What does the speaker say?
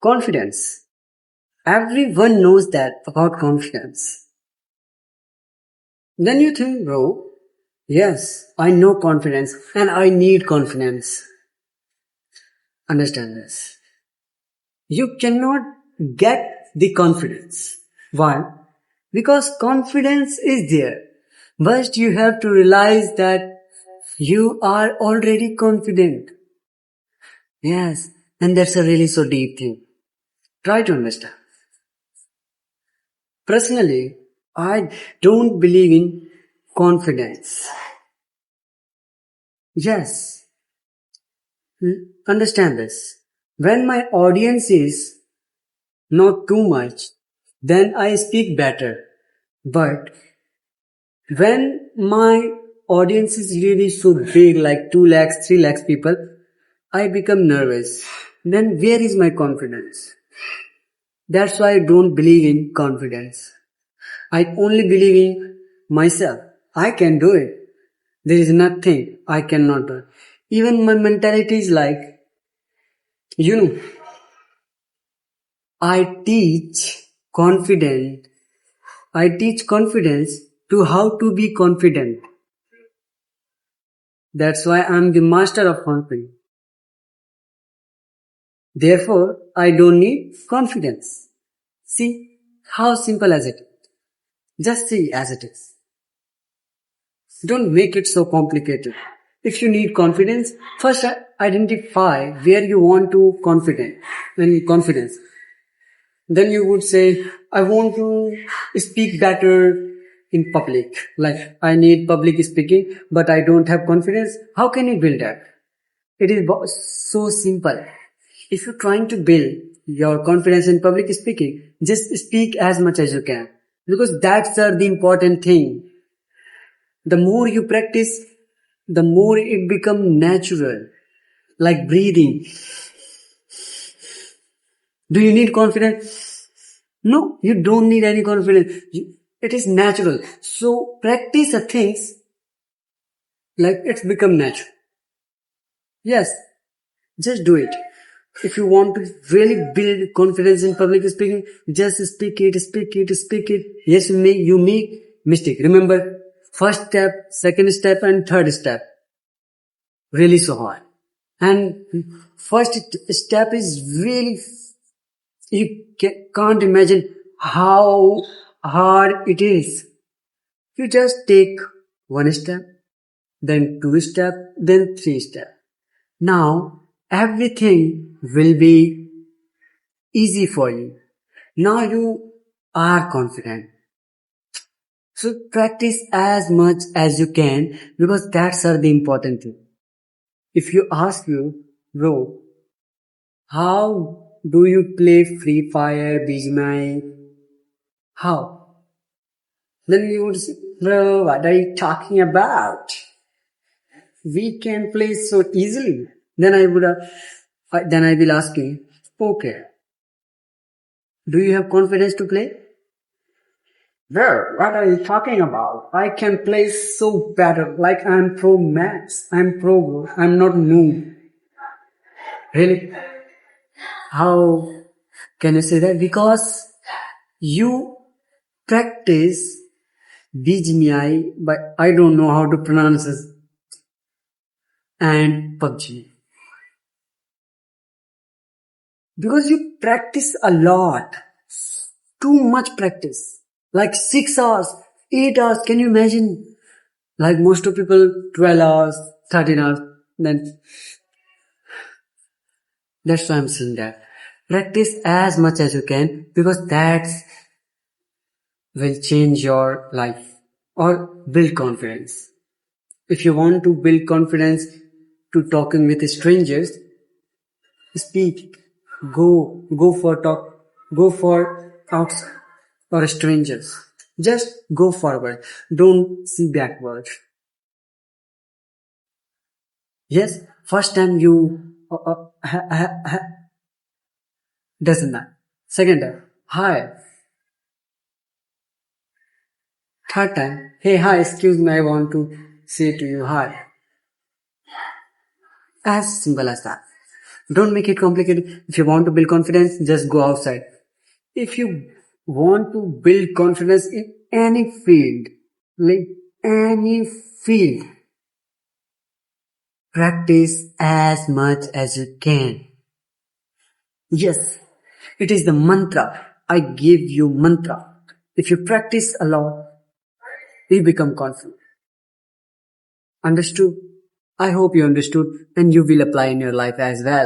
Confidence. Everyone knows that about confidence. Then you think, bro, yes, I know confidence and I need confidence. Understand this. You cannot get the confidence. Why? Because confidence is there. But you have to realize that you are already confident. Yes, and that's a really so deep thing. Try to understand. Personally, I don't believe in confidence. Yes, understand this. When my audience is not too much, then I speak better. But when my audience is really so big, like 2 lakhs, 3 lakhs people, I become nervous. Then where is my confidence? That's why I don't believe in confidence. I only believe in myself. I can do it. There is nothing I cannot do. Even my mentality is like, you know, I teach confident. I teach confidence to how to be confident. That's why I'm the master of confidence. Therefore, I don't need confidence. See how simple as it is. Just see as it is. Don't make it so complicated. If you need confidence, first identify where you want to confidence. Then you would say, I want to speak better in public. Like, I need public speaking, but I don't have confidence. How can you build that? It is so simple. If you're trying to build your confidence in public speaking, just speak as much as you can. Because that's the important thing. The more you practice, the more it becomes natural. Like breathing. Do you need confidence? No, you don't need any confidence. It is natural. So practice the things like it's become natural. Yes, just do it. If you want to really build confidence in public speaking, just speak it. Yes, you make mistake. Remember, first step, second step, and third step. Really so hard. And first step is really, you can't imagine how hard it is. You just take one step, then 2 step, then 3 step. Now everything will be easy for you. Now you are confident. So practice as much as you can because that's the important thing. If you ask you, bro, how do you play Free Fire, BGMI? How? Then you would say, bro, what are you talking about? We can play so easily. Then I will ask you, okay, do you have confidence to play? Well, what are you talking about? I can play so better, like I'm pro max. I'm pro, I'm not noob. Really? How can you say that? Because you practice BGMI, but I don't know how to pronounce it, and PUBG. Because you practice a lot. Too much practice. Like 6 hours, 8 hours, can you imagine? Like most of people, 12 hours, 13 hours. Then that's why I'm saying that. Practice as much as you can because that will change your life or build confidence. If you want to build confidence to talking with strangers, speak. Go for talk. Go for talks or strangers. Just go forward. Don't see backward. Yes, first time you doesn't matter. Second time, hi. Third time, hey, hi, excuse me, I want to say to you hi. As simple as that. Don't make it complicated. If you want to build confidence, just go outside. If you want to build confidence in any field, like any field, practice as much as you can. Yes, it is the mantra. I give you mantra. If you practice a lot, you become confident. Understood? I hope you understood and you will apply in your life as well.